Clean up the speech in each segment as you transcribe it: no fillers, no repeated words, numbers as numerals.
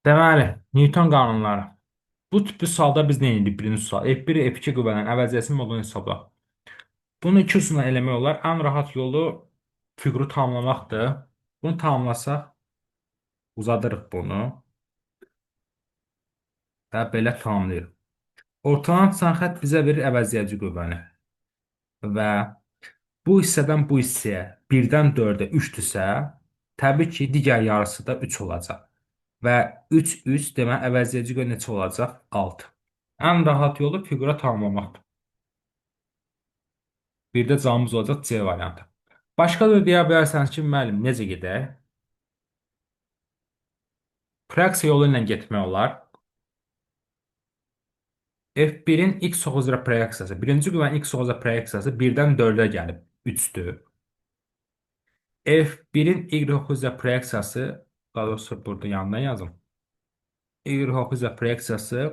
Deməli, Newton qanunları. Bu tipli sualda biz nə edirik? Birinci sual. F1, F2 qüvvələrin əvəziyyəti modulunu hesabla. Bunu iki üsulla eləmək olar. Ən rahat yolu fiquru tamamlamaqdır. Bunu tamamlasaq, uzadırıq bunu və belə tamamlayırıq. Ortadan çıxan xətt bizə verir əvəziyyəci qüvvəni. Və bu hissədən bu hissəyə 1-dən 4-ə 3-dürsə, təbii ki, digər yarısı da 3 olacaq. Və 3, 3 demək əvəziyyəci qüvvə neçə olacaq? 6. Ən rahat yolu fiqura tamamlamaqdır. Bir də cavabımız olacaq C variantı. Başqa da deyə bilərsiniz ki, müəllim necə gedək? Praksiya yolu ilə getmək olar. F1-in x ox üzrə proyeksiyası, birinci qüvvənin x ox üzrə proyeksiyası 1-dən 4-ə gəlib 3-dür. F1-in y ox üzrə proyeksiyası, daha doğrusu burada yandan yazım. Y ox üzrə proyeksiyası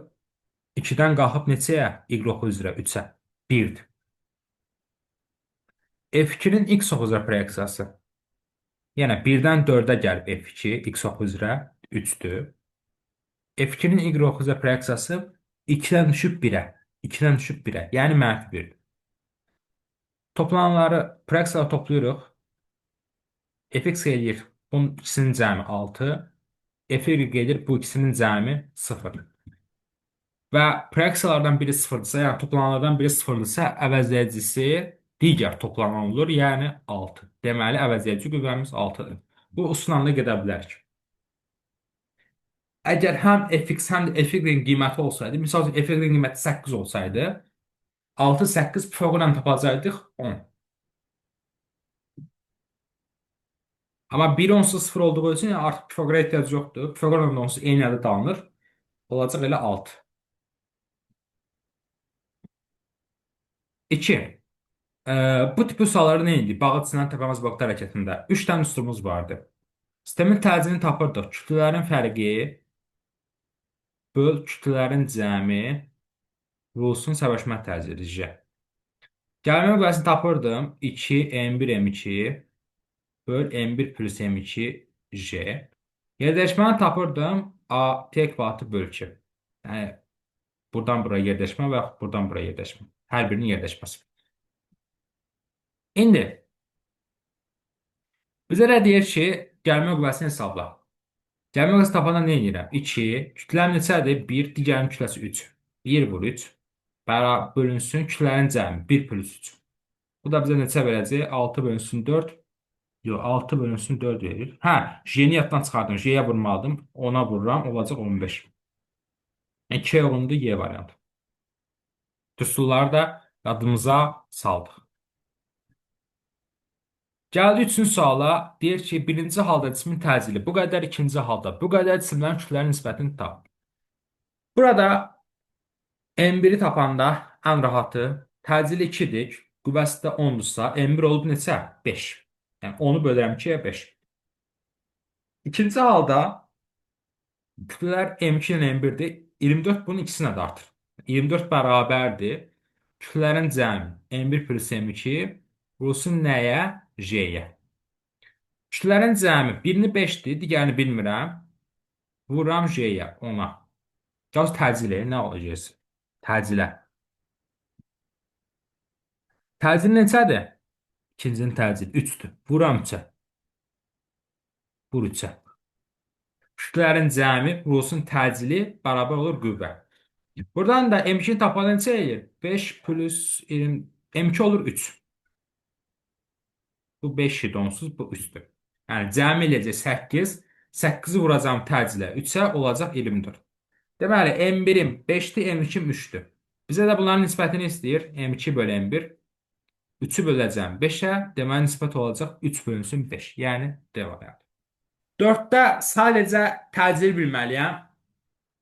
2-dən qalxıb neçəyə? Y ox üzrə 3-ə. 1-dir. F2-nin x ox üzrə proyeksiyası. Yəni 1-dən 4-ə gəlib F2, x ox üzrə 3-dür. F2-nin y ox üzrə proyeksiyası 2-dən düşüb 1-ə. 2-dən düşüb 1-ə. Yəni mənfi 1. Toplananları proyeksiyaları toplayırıq. Fx eləyir. Bunun ikisinin cəmi 6. Fy gedir. Bu ikisinin cəmi 0. Və proyeksiyalardan biri 0-dırsa, yəni toplananlardan biri 0-dırsa, əvəzləyicisi digər toplanan olur, yəni 6. Deməli, əvəzləyici qüvvəmiz 6-dır. Bu usulla da gedə bilərik. Əgər həm fx, həm də fy-in qiyməti olsaydı, misal üçün fy-in qiyməti 8 olsaydı, 6, 8 Pifaqorla tapacaqdıq 10. Amma 1 onsuz 0 olduğu üçün yəni artıq Pifaqora ehtiyac yoxdur. Pifaqorla onsuz eyni yerdə dalınır. Olacaq elə 6. 2. Bu tip sualları nə idi? Bağı çisilən təpəməz blokda hərəkətində 3 dənə üsulumuz vardı. Sistemin təcilini tapırdıq. Kütlələrin fərqi böl kütlələrin cəmi Rulesun səbəşmə təcili J. Gəlmə müqayisini tapırdım. 2 M1 M2 böl M1 plus M2 J. Yerdəşməni tapırdım. A T ekvatı böl 2. Yəni buradan buraya yerdəşmə və yaxud buradan buraya yerdəşmə. Hər birinin yerdəşməsi. İndi bizə də deyir ki, gəlmə qüvvəsini hesabla. Gəlmə qüvvəsi tapanda nə edirəm? 2, kütləm neçədir? 1, digərinin kütləsi 3. 1 vur 3. Bölünsün kütlərin cəmi 1 plus 3. Bu da bizə neçə verəcək? 6 bölünsün 4. Yox, 6 bölünsün 4 verir. Hə, J-ni yaddan çıxardım. J-yə vurmadım. Ona vururam. Olacaq 15. Yəni 2 olundu Y variantı. Düsturları da yadımıza saldıq. Gəldi üçüncü suala. Deyir ki, birinci halda cismin təcili bu qədər, ikinci halda bu qədər cisimlərin kütlərin nisbətini tap. Burada M1-i tapanda ən rahatı təcili 2-dir. Qüvvəsi də 10-dursa, M1 olub neçə? 5. Yəni 10-u bölürəm 2-yə 5. İkinci halda kütlələr M2 ilə M1-dir. 24 bunun ikisinə də artır. 24 bərabərdir. Kütlələrin cəmi M1 plus M2 vurulsun nəyə? J-yə. Kütlələrin cəmi birini 5-dir, digərini bilmirəm. Vururam J-yə, 10-a. Gəl təcili, nə olacaq? Təcilə. Təcil neçədir? İkincinin təcili 3-dür. Vururam 3-ə. Vur 3-ə. Kütlələrin cəmi vurulsun təcili bərabər olur qüvvə. Buradan da M2-ni tapanda neçə eləyir? 5 plus 20, M2 olur 3. Bu 5 idi onsuz, bu 3-dür. Yəni cəmi eləyəcək 8. 8-i vuracam təclə 3-ə olacaq 24. Deməli, M1-im 5-dir, M2-im 3-dür. Bizə də bunların nisbətini istəyir. M2 bölü M1. 3-ü böləcəm 5-ə. Deməli, nisbət olacaq 3 bölünsün 5. Yəni, D variantı. 4-də sadəcə təcil bilməliyəm.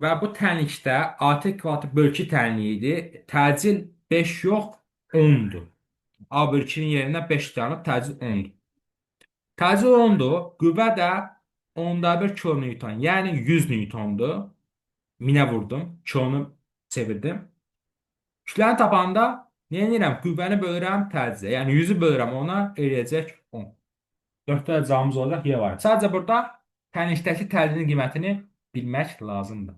Və bu tənlikdə AT ekvatı böl 2 tənliyi idi. Təcil 5 yox, 10-dur. A böl 2-nin yerinə 5 dayanıb, təcil 10-dur. Təcil 10-dur, qüvvə də 10^1 kilonewton, yəni 100 newtondur. 1000-ə vurdum, kilonu çevirdim. Kütləni tapanda nə edirəm? Qüvvəni bölürəm təcizə. Yəni 100-ü bölürəm ona, eləyəcək 10. 4-də cavabımız olacaq Y variantı. Sadəcə burada tənlikdəki təcilin qiymətini Bilmək lazımdır.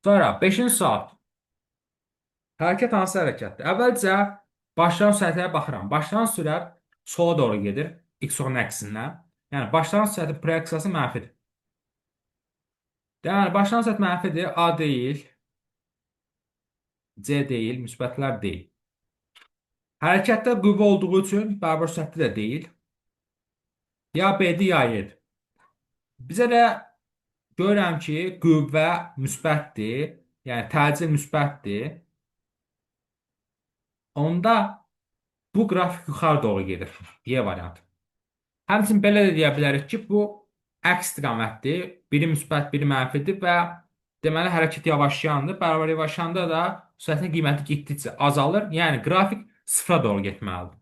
Sonra 5-ci sual. Hərəkət hansı hərəkətdir? Əvvəlcə başlayan sürətlərə baxıram. Başlayan sürət sola doğru gedir. X onun əksindən. Yəni başlayan sürətin proyeksiyası mənfidir. Deməli, başlayan sürət mənfidir. A deyil, C deyil, müsbətlər deyil. Hərəkətdə qüvvə olduğu üçün bərabər sürətli də deyil. Ya B-dir, ya Y-dir. Bizə də görürəm ki, qüvvə müsbətdir. Yəni təcil müsbətdir. Onda bu qrafik yuxarı doğru gedir. Y variantı. Həmçinin belə də deyə bilərik ki, bu əks istiqamətdir. Biri müsbət, biri mənfidir və deməli hərəkət yavaşlayandır. Bərabər yavaşlayanda da sürətin qiyməti getdikcə azalır. Yəni qrafik sıfıra doğru getməlidir.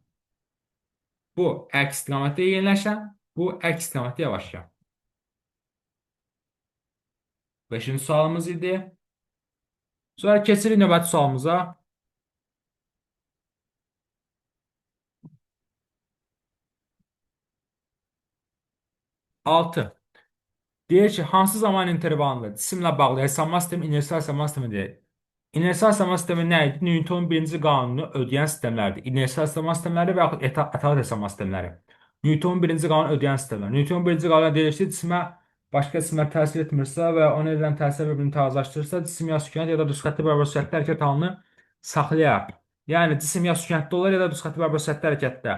Bu əks istiqamətdə yeniləşən, bu əks istiqamətdə yavaşlayan. 5-ci sualımız idi. Sonra keçirik növbəti sualımıza. 6. Deyir ki, hansı zaman intervalında cisimlə bağlı hesablama sistemi inersial hesablama sistemidir? İnersial hesablama sistemi nə idi? Newtonun birinci qanunu ödəyən sistemlərdir. İnersial hesablama sistemləri və yaxud ətalət hesablama sistemləri. Newtonun birinci qanunu ödəyən sistemlər. Newtonun birinci qanunu deyir ki, cisimə başqa cisimə təsir etmirsə və ona edilən təsir bir-birini tazlaşdırırsa, cisim ya sükunət ya da düz xətti bərabər sürətli hərəkət halını saxlayar. Yəni cisim ya sükunətdə olur ya da düz xətti bərabər sürətli hərəkətdə.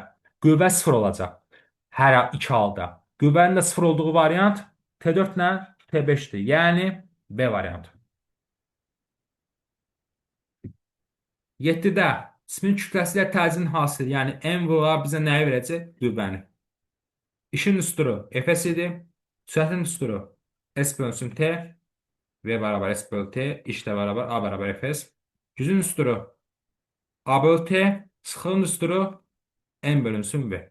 Qüvvə sıfır olacaq hər iki halda. Qüvvənin də sıfır olduğu variant T4 ilə T5'dir. Yəni B variantı. 7-də cismin kütləsi ilə təcilin hasili, yəni MVA bizə nəyi verəcək? Qüvvəni. İşin üstürü Fs idi. Sürətin üstürü S bölünsün T. V bərabər S bölü T. İşlə bərabər A bərabər Fs. Gücün üstürü A bölü T. Sıxığın üstürü M bölünsün V.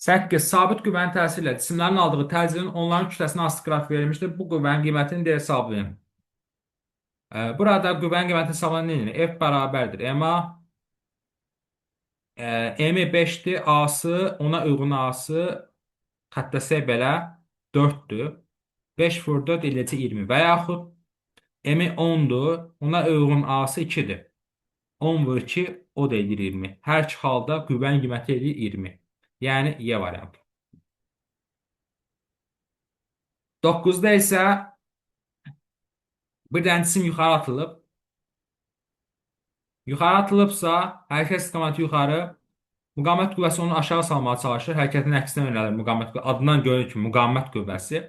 8. Sabit qüvvənin təsiri ilə cisimlərin aldığı təcilin onların kütləsinə asılı qrafik verilmişdir. Bu qüvvənin qiymətini də hesablayın. Burada qüvvənin qiymətini hesablayan nə? F bərabərdir. MA M 5'dir. A'sı ona uyğun A'sı xəttəsə belə 4'dür. 5 vur 4 eləcə 20 və yaxud M 10'dur. Ona uyğun A'sı 2'dir. 10 vur 2 o da edir 20. Hər iki halda qüvvənin qiyməti edir 20. Yəni Y variantı. 9'da isə bir dənə cisim yuxarı atılıb. Yuxarı atılıbsa, hərəkət istiqaməti yuxarı, müqavimət qüvvəsi onu aşağı salmağa çalışır. Hərəkətin əksinə yönəlir müqavimət qüvvəsi. Adından görünür ki, müqavimət qüvvəsi.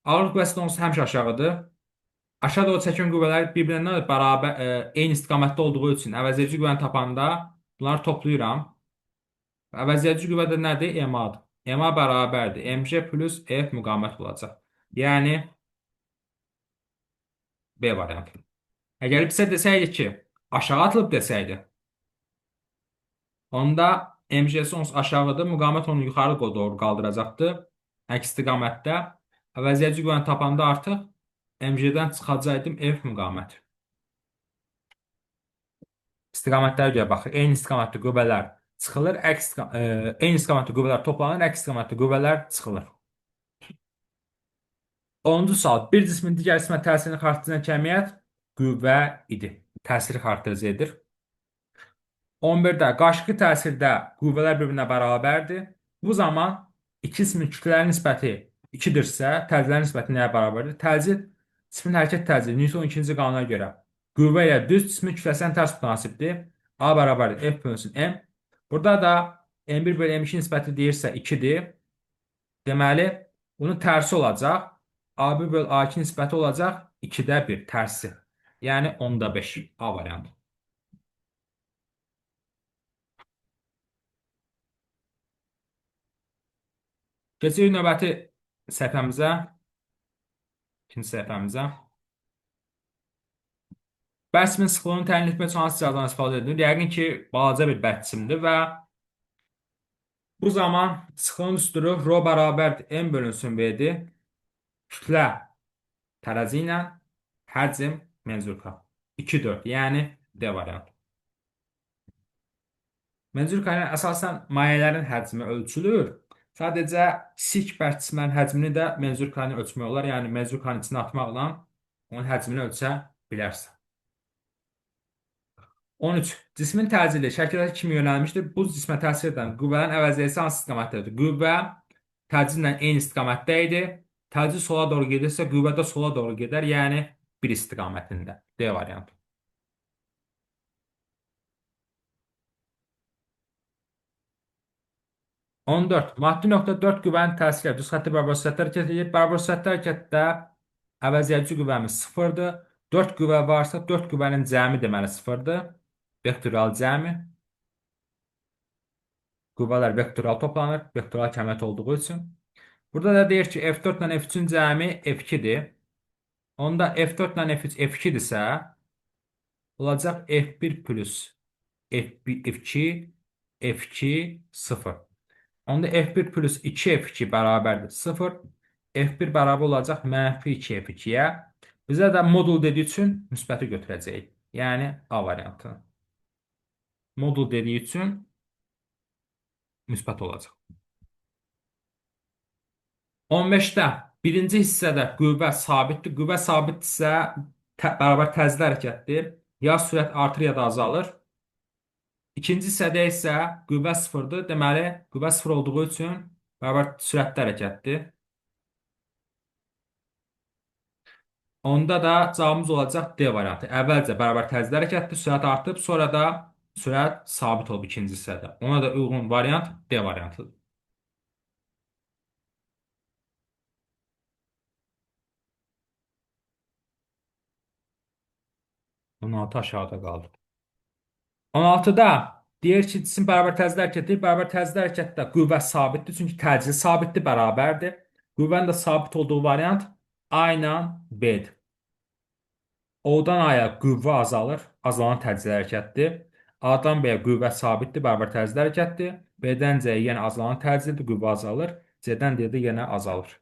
Ağırlıq qüvvəsi də onsuz həmişə aşağıdır. Aşağı doğru çəkən qüvvələr bir-birindən bərabər, eyni istiqamətdə olduğu üçün əvəzedici qüvvəni tapanda bunları toplayıram. Əvəzedici qüvvə də nədir? MA-dır. MA bərabərdir. MG plus F müqavimət olacaq. Yəni B variantı. Əgər bizə desəydi ki, aşağı atılıb desəydi, onda MG'si onsuz aşağıdır, müqavimət onu yuxarı doğru qaldıracaqdır. Əks istiqamətdə əvəzedici qüvvəni tapanda artıq MG'dən çıxacaqdım F müqaviməti. İstiqamətlərə görə baxır. Eyni istiqamətli qüvvələr çıxılır, eyni istiqamətli qüvvələr toplanır, əks istiqamətli qüvvələr çıxılır. 10-cu sual. Bir cismin digər cismə təsirini xarakterizə edən kəmiyyət qüvvə idi. Təsiri xarakterizə edir. 11-də qarşılıqlı təsirdə qüvvələr bir-birinə bərabərdir. Bu zaman iki cismin kütlələri nisbəti 2-dirsə, təcillərin nisbəti nəyə bərabərdir? Təcil cismin hərəkət təcili Newtonun ikinci qanuna görə qüvvə ilə düz cismin kütləsindən tərs mütasibdir. A bərabərdir F bölünsün M. Burada da M1 bölü M2 nisbəti deyirsə 2-dir. Deməli, bunun tərsi olacaq. A1 bölü A2 nisbəti olacaq 2-də 1 tərsi. Yəni 10-da 5 A variantı. Keçirik növbəti səhifəmizə, ikinci səhifəmizə. Bəsimin sıxlığını təyin etmək üçün hansı cihazdan istifadə edilir? Yəqin ki, balaca bir bətsimdir və bu zaman sıxlığın üstürü rho bərabərdir. M bölünsün V-dir. Kütlə tərəzi ilə həcm menzurka. 2-4, yəni D variantı. Menzurka ilə əsasən mayələrin həcmi ölçülür. Sadəcə sik bərçimlərin həcmini də menzurka ilə ölçmək olar. Yəni menzurkanın içine atmaqla onun həcmini ölçə bilərsən. 13. Cismin təcili şəkildəki kimi yönəlmişdir. Bu cismə təsir edən qüvvələrin əvəzedici hansı istiqamətdədir? Qüvvə təcillə eyni istiqamətdə idi. Təcil sola doğru gedirsə, qüvvə də sola doğru gedər, yəni bir istiqamətində. D variantı. 14. Maddi nöqtə 4 qüvvənin təsirlə düz xətti bərabər sürətdə hərəkət edir. Bərabər sürətdə hərəkətdə əvəzedici qüvvəmiz sıfırdır. 4 qüvvə varsa 4 qüvvənin cəmi deməli sıfırdır. Vektoral cəmi. Qüvvələr vektoral toplanır. Vektoral kəmiyyət olduğu üçün. Burada da deyir ki, F4 ilə F3-ün cəmi F2-dir. Onda F4 ilə F3 F2-dirsə, olacaq F1 plus F2, F2, 0. Onda F1 plus 2F2 bərabərdir 0. F1 bərabər olacaq mənfi 2F2-yə. Bizə də modul dediyi üçün müsbəti götürəcəyik. Yəni A variantı. Modul dediyi üçün müsbət olacaq. 15-də birinci hissədə qüvvə sabitdir. Qüvvə sabitdirsə bərabər təzyiq hərəkətdir. Ya sürət artır ya da azalır. İkinci hissədə isə qüvvə sıfırdır. Deməli, qüvvə sıfır olduğu üçün bərabər sürətli hərəkətdir. Onda da cavabımız olacaq D variantı. Əvvəlcə bərabər təzyiq hərəkətdir, sürət artıb, sonra da sürət sabit olub ikinci hissədə. Ona da uyğun variant D variantıdır. 16 aşağıda qaldı. 16-da deyir ki, cisim bərabər təzyiq hərəkəti, bərabər təzyiq hərəkətdə qüvvə sabitdir, çünki təcili sabitdir, bərabərdir. Qüvvənin də sabit olduğu variant A ilə B-dir. O-dan A-ya qüvvə azalır, azalan təcili hərəkətdir. A-dan B-yə qüvvə sabitdir, bərabər təcili hərəkətdir. B-dən C-yə yenə azalan təcilidir, qüvvə azalır. C-dən D-də yenə azalır.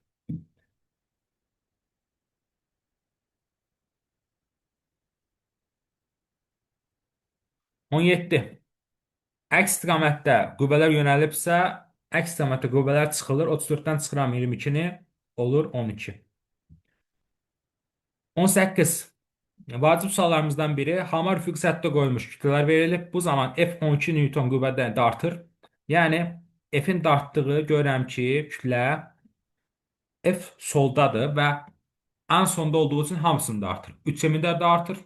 17. Əks istiqamətdə qüvvələr yönəlibsə, əks istiqamətdə qüvvələr çıxılır. 34-dən çıxıram 22-ni, olur 12. 18. Vacib suallarımızdan biri hamar üfüqi səthdə qoyulmuş kütlələr verilib. Bu zaman F12 Newton qüvvədən dartır. Yəni F-in dartdığı görürəm ki, kütlə F soldadır və ən sonda olduğu üçün hamısını da artır. 3 m-də də artır,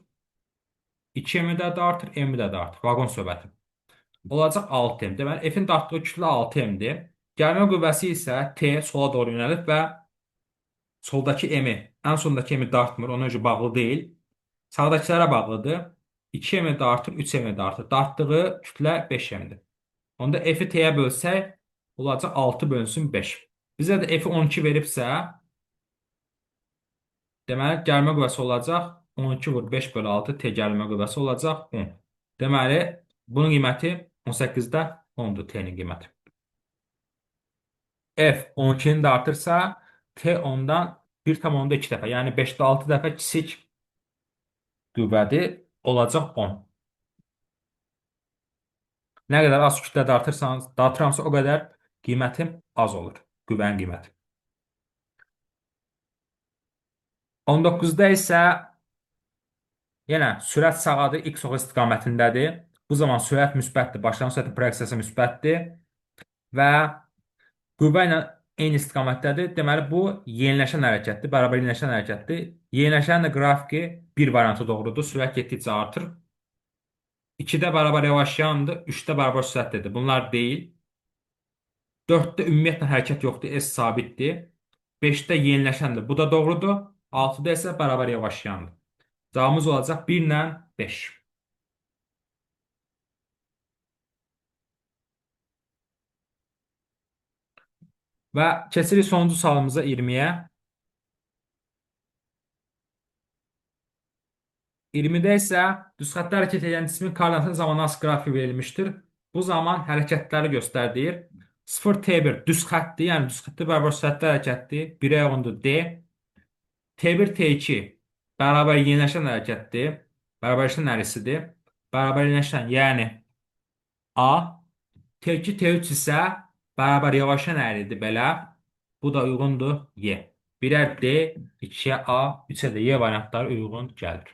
2 m-də də artır, m-də də artır. Vaqon söhbəti. Olacaq 6 m. Deməli, F-in dartdığı kütlə 6 m-dir. Gəlmə qüvvəsi isə T sola doğru yönəlib və soldakı m-i, ən sondakı m-i dartmır, ona görə bağlı deyil. Sağdakılara bağlıdır. 2 m də artır, 3 m də artır. Dartdığı kütlə 5 m-dir. Onda F-i T-yə bölsək, olacaq 6 bölünsün 5. Bizə də F-i 12 veribsə, deməli, gəlmə qüvvəsi olacaq 12 vur 5 bölü 6 T gəlmə qüvvəsi olacaq 10. Deməli, bunun qiyməti 18-də 10-dur T-nin qiyməti. F 12-ni də artırsa, T ondan 1,2 dəfə, yəni 5-də 6 dəfə kiçik qüvvədir, olacaq 10. Nə qədər az kütlədə artırıramsa, o qədər qiymətim az olur, qüvvənin qiyməti. 19-da isə yenə sürət sağadır, x ox istiqamətindədir. Bu zaman sürət müsbətdir, başlanğıc sürətin proyeksiyası müsbətdir və qüvvə ilə eyni istiqamətdədir. Deməli, bu yeniləşən hərəkətdir, bərabər yeniləşən hərəkətdir. Yeniləşən də qrafiki bir variantı doğrudur, sürət getdikcə artır. 2-də bərabər yavaşlayandır, 3-də bərabər sürətlidir. Bunlar deyil. 4-də ümumiyyətlə hərəkət yoxdur, S sabitdir. 5-də yeniləşəndir, bu da doğrudur. 6-da isə bərabər yavaşlayandır. Cavabımız olacaq 1 ilə 5. Və keçirik sonuncu sualımıza 20-yə. 20-də isə düz xəttdə hərəkət edən cismin koordinatı zamanlas qrafiqi verilmişdir. Bu zaman hərəkətləri göstərir. 0T1 düz xəttdir, yəni düz xəttə bərabər sürətli hərəkətdir. 1-ə uyğundur D. T1 T2 bərabər yeniləşən hərəkətdir. Bərabərləşən ərisidir. Bərabərləşən, yəni A. T2 T3 isə bərabər yavaşan əridir belə. Bu da uyğundur Y. 1-ə D, 2-yə A, 3-ə də Y variantları uyğun gəlir.